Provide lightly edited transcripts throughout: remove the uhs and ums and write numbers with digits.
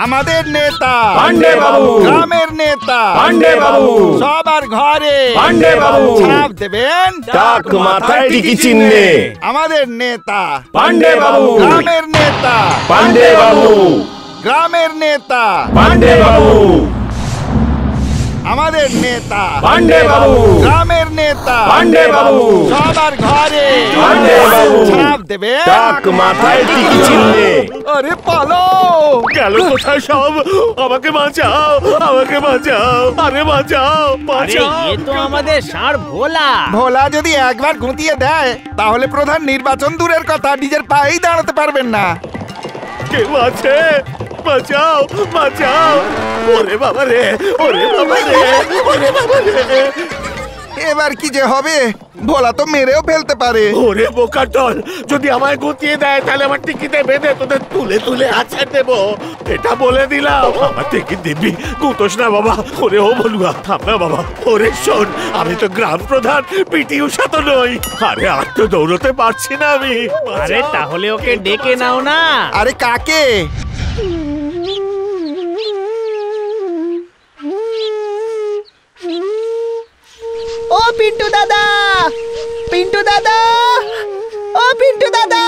আমাদের নেতা পান্ডে বাবু, গ্রামের নেতা পান্ডে বাবু, সবার ঘরে পান্ডে বাবু, ছাপ দেবেন টাক মাথায় টিকি চিহ্নে আমাদের নেতা পান্ডে বাবু, গ্রামের নেতা পান্ডে বাবু, গ্রামের নেতা পান্ডে বাবু, আমাদের নেতা পান্ডে বাবু, গ্রামের নেতা পান্ডে বাবু, সবার ঘরে পান্ডে বাবু, ছাপ দেবেন টাক মাথায় টিকি চিহ্নে। আরে পালো গেল কোথায় সব? আমাকে বাঁচাও, আমাকে বাঁচাও, আরে বাঁচাও, আরে বাঁচাও। এ তো আমাদের ষাঁড় ভোলা। ভোলা যদি একবার গুঁতিয়ে দেয় তাহলে প্রধান নির্বাচন দূরের কথা নিজের পায়েই দাঁড়াতে পারবেন না। কেউ আছে? বাঁচাও, বাঁচাও। ওরে বাবা রে, ওরে বাবা রে, ওরে বাবা রে। এবার কি যে হবে, ভোলা তো মেরেও ফেলতে পারে। ওরে বোকা টল, যদি আমায় গুটিয়ে দেয় তাহলে আমার টিকিটে বেঁধে তোদের তুলে তুলে আছাড় দেবো, এটা বলে দিলাম। আমার টিকিট দিবি, গুটোস না বাবা। ওরে ও বলুয়া, থাম না বাবা। ওরে শোন, আমি তো গ্রাম প্রধান, পিটি উষা তো নই। আরে আর তো দৌড়তে পারছি না আমি। আরে তাহলে ওকে ডেকে নাও না। আরে কাকে? ও পিন্টু দাদা, পিন্টু দাদা, ও পিন্টু দাদা,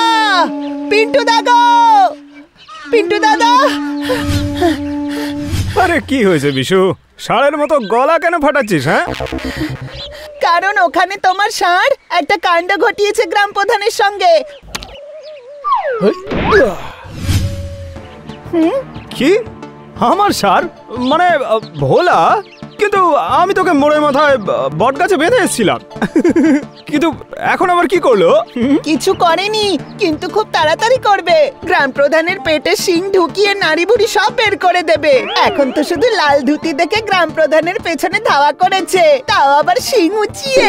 পিন্টু দাদা, পিন্টু দাদা। আরে কি হয়েছে বিশু, ষাঁড়ের মতো গলা কেন ফাটাচ্ছিস? হ্যাঁ, কারণ ওখানে তোমার ষাঁড় একটা কাণ্ড ঘটিয়েছে গ্রাম প্রধানের সঙ্গে। কি? আমার ষাঁড় মানে ভোলা? কিন্তু আমি তোকে মোড়ের মাথায় বট গাছে বেঁধে এসেছিলাম। কিন্তু এখন আবার কি করলো? কিছু করেনি, কিন্তু খুব তাড়াতাড়ি করবে। গ্রাম প্রধানের পেটে শিং ঢুকিয়ে নাড়ি বুড়ি সব বের করে দেবে। এখন তো শুধু লাল ধুতি দেখে গ্রাম প্রধানের পেছনে ধাওয়া করেছে, তাও আবার শিং উঁচিয়ে।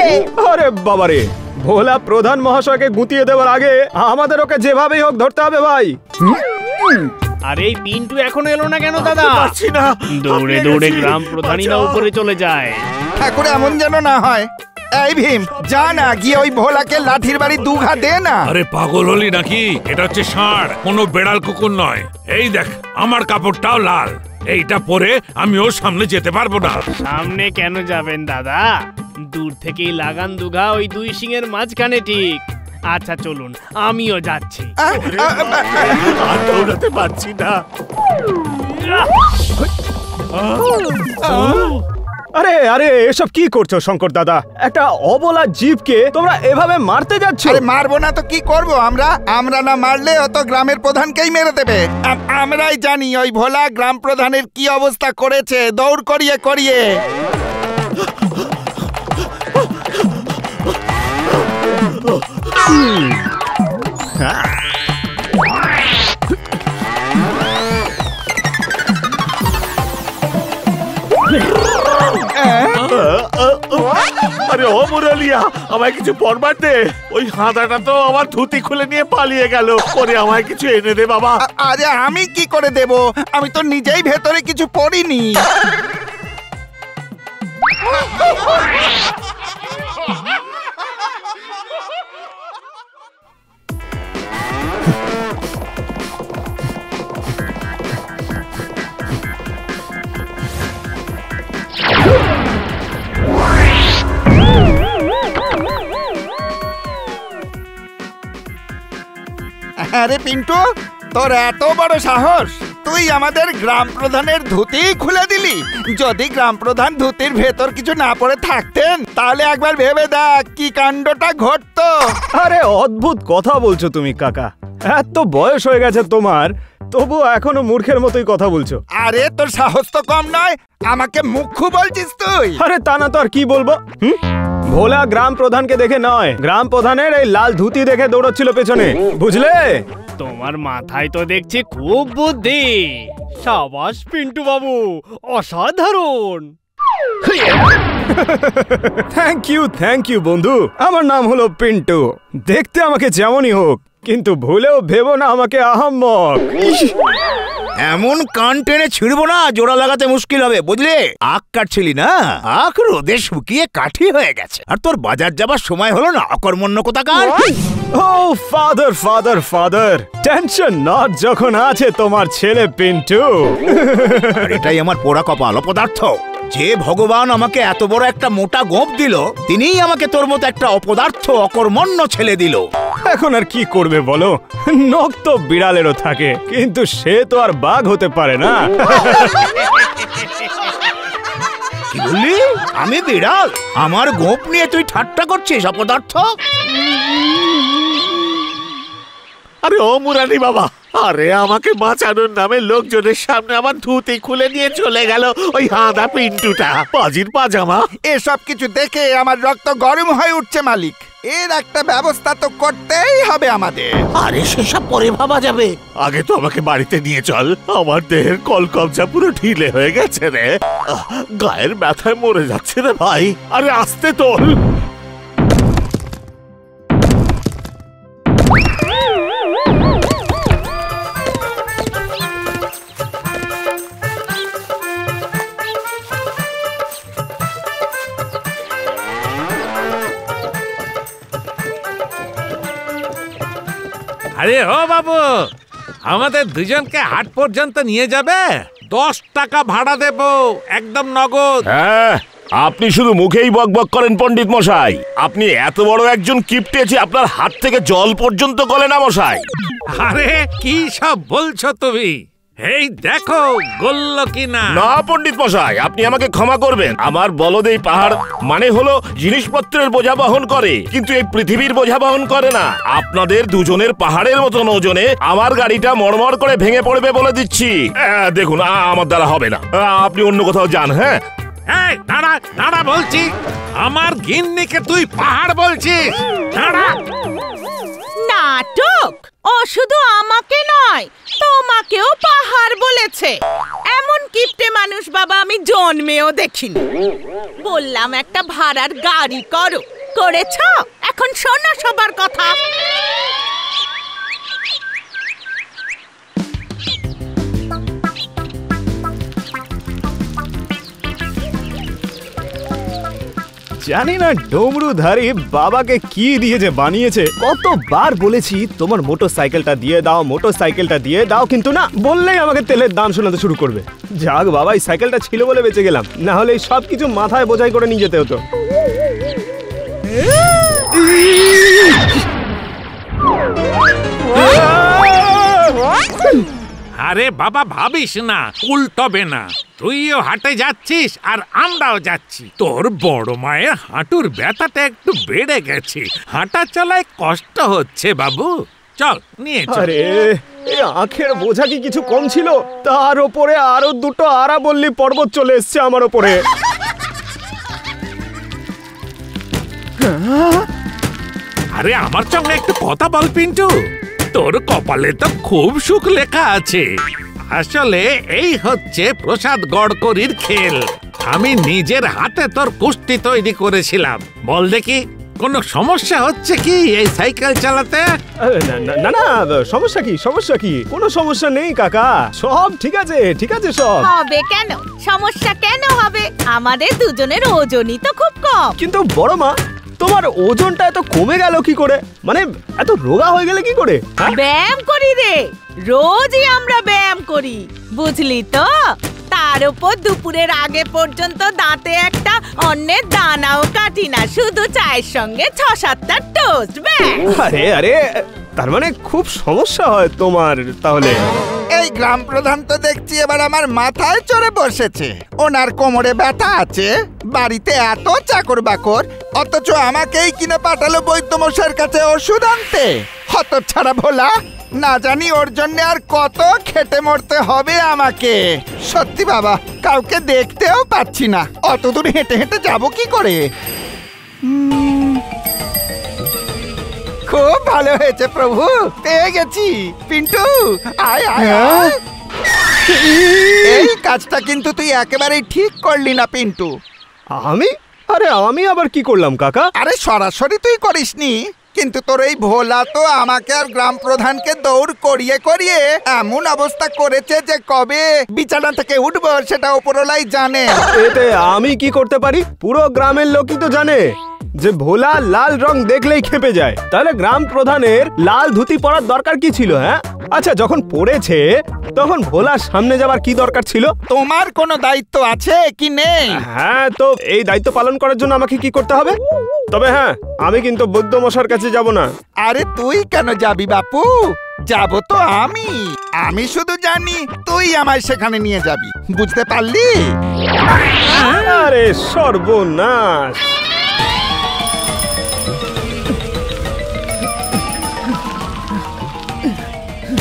আরে বাবারে, ভোলা প্রধান মহাশয়কে গুটিয়ে দেওয়ার আগে আমাদের ওকে যেভাবেই হোক ধরতে হবে ভাই। আরে এই পিন্টু এখনো এলো না কেন দাদা? পারছি না। দৌড়ে দৌড়ে গ্রাম প্রধানই না উপরে চলে যায়। ঠাকুর এমন যেন না হয়। এই ভীম, যা না গিয়ে ওই ভোলাকে লাঠির বাড়ি দুঘা দে না। আরে পাগল হলি নাকি? এটা হচ্ছে ষাঁড়, কোনো বেড়াল কুকুর নয়। এই দেখ, আমার কাপড়টাও লাল, এইটা পরে আমি ওর সামনে যেতে পারবো না। সামনে কেন যাবেন দাদা? দূর থেকেই লাগান দুঘা ওই দুই সিংয়ের মাঝখানে ঠিক। আচ্ছা চলুন, আমিও যাচ্ছি। আর দৌড়াতে পারছি না। আরে আরে, এসব কি করছো শঙ্কর দাদা? একটা অবলা জীবকে তোমরা এভাবে মারতে যাচ্ছ? আরে মারবো না তো কি করব আমরা? আমরা না মারলে অত গ্রামের প্রধানকেই মেরে দেবে। আমরাই জানি ওই ভোলা গ্রাম প্রধানের কি অবস্থা করেছে দৌড় করিয়ে করিয়ে। আরে ও মুরলিয়া, আমায় কিছু পরবার দে। ওই হাঁদাটা তো আমার ধুতি খুলে নিয়ে পালিয়ে গেল। ওরে আমায় কিছু এনে দে বাবা। আরে আমি কি করে দেব? আমি তো নিজেই ভেতরে কিছু পড়িনি। আরে পিন্টু, তোর এত বড় সাহস, তুই আমাদের গ্রাম প্রধানের ধুতি খুলে দিলি। যদি গ্রাম প্রধান ধুতির ভেতর কিছু না পড়ে থাকতেন তাহলে একবার ভেবে দেখ কি কাণ্ডটা ঘটতো। আরে অদ্ভুত কথা বলছো তুমি কাকা, এত বয়স হয়ে গেছে তোমার, তবু এখনো মূর্খের মতোই কথা বলছো। আরে তোর সাহস তো কম নয়, আমাকে মুখ্য বলছিস তুই? আরে তা না তো আর কি বলবো। ভোলা গ্রাম প্রধানকে দেখে নয়, গ্রাম প্রধানের এই লাল ধুতি দেখে দৌড়চ্ছিল পেছনে, বুঝলে? তোমার মাথায় তো দেখছি খুব বুদ্ধি। সাবাস পিন্টু বাবু, অসাধারণ। থ্যাংক ইউ বন্ধু। আমার নাম হলো পিন্টু। দেখতে আমাকে যেমনই হোক, কিন্তু ভুলেও ভেবো না আমাকে আহাম্মক। এমন কান টেনে ছিড়বো না, জোড়া লাগাতে মুশকিল হবে, বুঝলে? আখ কাটছিলি না, আখ রোদে শুকিয়ে কাঠি হয়ে গেছে, আর তোর বাজার যাবার সময় হলো না, অকর্মণ্য কোথাকার। ও father father father, tension not যখন আছে তোমার ছেলে পিন্টু। আর এটাই আমার পোড়া কপাল, অপদার্থ। যে ভগবান আমাকে এত বড় একটা মোটা গোঁফ দিল, তিনিই আমাকে তোর মতো একটা অপদার্থ অকর্মণ্য ছেলে দিল। এখন আর কি করবে বলো, নখ তো বিড়ালেরও থাকে, কিন্তু সে তো আর বাঘ হতে পারে না। কি বললি? আমি বিড়াল? আমার গোঁফ নিয়ে তুই ঠাট্টা করছিস, অপদার্থ? আরে ও মুরারি বাবা, আরে আমাকে বাঁচানোর নামে লোকজনের সামনে আমার ধুতি খুলে নিয়ে চলে গেল ওই হাঁদা পিন্টুটা, পাজির পাজামা। এসব কিছু দেখে আমার রক্ত গরম হয়ে উঠছে মালিক। এর একটা ব্যবস্থা তো করতেই হবে আমাদের। আরে সেসব পরে ভাবা যাবে, আগে তো আমাকে বাড়িতে নিয়ে চল। আমার দেহের কলকবজা পুরো ঢিলে হয়ে গেছে রে, গায়ের ব্যথায় মরে যাচ্ছে রে ভাই। আরে আস্তে তোল। আরে ও বাবু, আমাদের দুজনকে হাট পর্যন্ত নিয়ে যাবে? 10 টাকা ভাড়া দেব, একদম নগদ। হ্যাঁ, আপনি শুধু মুখেই বকবক করেন পণ্ডিত মশাই। আপনি এত বড় একজন কিপ্টে যে আপনার হাত থেকে জল পর্যন্ত গলে না মশাই। আরে কি সব বলছো তুমি? এই দেখো গলল কিনা। না পণ্ডিত মশাই, আপনি আমাকে ক্ষমা করবেন। আমার বলদ এই পাহাড় মানে হলো জিনিসপত্রের বোঝা বহন করে, কিন্তু এই পৃথিবীর বোঝা বহন করে না। আপনাদের দুজনের পাহাড়ের মতন ওজনে আমার গাড়িটা মড়মড় করে ভেঙে পড়বে বলে দিচ্ছি। দেখুন, আমার দ্বারা হবে না, আপনি অন্য কোথাও যান। হ্যাঁ, এই দাঁড়া দাঁড়া বলছি, আমার গিন্নিকে তুই পাহাড় বলছিস? দাঁড়া। নাটক! ও শুধু আমাকে নয়, তোমাকেও পাহাড় বলেছে। এমন কিপ্টে মানুষ বাবা আমি জন্মেও দেখিনি। বললাম একটা ভাড়ার গাড়ি করো, করেছো? এখন শোনো সবার কথা। জানি না ডমরুধারী বাবাকে কি দিয়ে যে বানিয়েছে। কতবার বলেছি তোমার মোটরসাইকেলটা দিয়ে দাও, মোটরসাইকেলটা দিয়ে দাও, কিন্তু না, বললেই আমাকে তেলের দাম শোনাতে শুরু করবে। যাক বাবা, এই সাইকেলটা ছিল বলে বেঁচে গেলাম, না হলে সব কিছু মাথায় বোঝাই করে নিয়ে যেতে হতো। আরে বাবা ভাবিস না, উল্টবে না। তুইও হাটে যাচ্ছিস আর আমরাও যাচ্ছি। তোর বড় মায়ের হাঁটুর ব্যথাটা একটু বেড়ে গেছে, হাঁটা চলায় কষ্ট হচ্ছে বাবু। চল নিয়ে চল। আরে এই আখের বোঝা কি কিছু কম ছিল? তার উপরে আরো দুটো আরাবল্লী পর্বত চলে এসছে আমার উপরে। আরে আমার সঙ্গে একটু কথা বল পিন্টু। তোর কপালে তো খুব সুখ লেখা আছে। আসলে এই হচ্ছে প্রসাদ গড়করির খেল। আমি নিজের হাতে তোর কুস্তি তৈরি করেছিলাম। বল দেখি, কোনো সমস্যা হচ্ছে কি এই সাইকেল চালাতে? না না, সমস্যা কি? সমস্যা কি? কোনো সমস্যা নেই কাকা, সব ঠিক আছে, ঠিক আছে সব। হবে কেন? সমস্যা কেন হবে? আমাদের দুজনের ওজনই তো খুব কম। কিন্তু বড় মা, তোমার ওজনটা এত কমে গেল কি করে? মানে এত রোগা হয়ে গেলে কি করে? ব্যায়াম করি রে, রোজই আমরা ব্যায়াম করি, বুঝলি তো? তার উপর দুপুরের আগে পর্যন্ত দাঁতে একটা অন্যের দানাও কাটি না, শুধু চায়ের সঙ্গে 6-7টা টোস্ট। আরে আরে, তার মানে খুব সমস্যা হয় তোমার তাহলে? এই গ্রাম প্রধান তো দেখছি এবার আমার মাথায় চড়ে বসেছে। ওনার কোমরে ব্যথা আছে, বাড়িতে এত চাকর বাকর, অথচ আমাকেই কিনে পাঠালো বৈদ্যমশাইয়ের কাছে ওষুধ আনতে। হতচ্ছাড়া ভোলা, না জানি ওর জন্য আর কত খেটে মরতে হবে আমাকে। সত্যি বাবা, কাউকে দেখতেও পাচ্ছি না, অত দূর হেঁটে হেঁটে যাবো কি করে? খুব ভালো হয়েছে প্রভু, পেয়ে গেছি। পিন্টু আয় আয় আয়। এই কাজটা কিন্তু তুই একেবারেই ঠিক করলি না পিন্টু। আমি? আরে আমি আবার কি করলাম কাকা? আরে সরাসরি তুই করিসনি, কিন্তু তোর এই ভোলা তো আমাকে আর গ্রাম প্রধানকে দৌড় করিয়ে করিয়ে এমন অবস্থা করেছে যে কবে বিছানা থেকে উঠবো সেটা উপরওয়ালাই জানে। এতে আমি কি করতে পারি? পুরো গ্রামের লোকই তো জানে যে ভোলা লাল রং দেখলেই খেপে যায়। তাহলে গ্রাম প্রধানের লাল ধুতি পরার দরকার কি ছিল? হ্যাঁ, আচ্ছা যখন পড়েছে তখন ভোলার সামনে যাবার কি দরকার ছিল? তোমার কোনো দায়িত্ব আছে কি নেই? হ্যাঁ, তো এই দায়িত্ব পালন করার জন্য আমাকে কি করতে হবে? তবে হ্যাঁ, আমি কিন্তু বৌদ্ধ মশার কাছে যাব না। আরে তুই কেন যাবি বাপু? যাব তো আমি শুধু জানি তুই আমায় সেখানে নিয়ে যাবি, বুঝতে পারলি? আরে সর্বনাশ!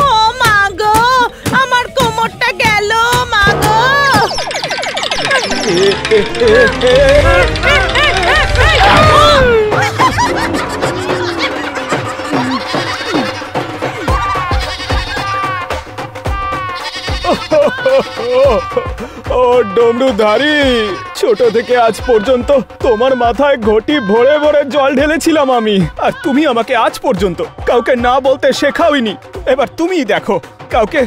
ও মা গো, আমার কোমরটা গেল মা গো। ও ডমরুধারী, ছোট থেকে আজ পর্যন্ত তোমার মাথায় ঘটি ভরে ভরে জল ঢেলেছিলাম আমি, আর তুমি আমাকে আজ পর্যন্ত কাউকে না বলতে শেখাওনি। এবার তুমিই দেখো কাউকে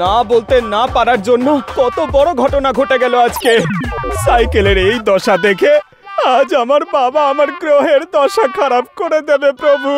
না বলতে না পারার জন্য কত বড় ঘটনা ঘটে গেল আজকে। সাইকেলের এই দশা দেখে আজ আমার বাবা আমার গ্রহের দশা খারাপ করে দেবে প্রভু।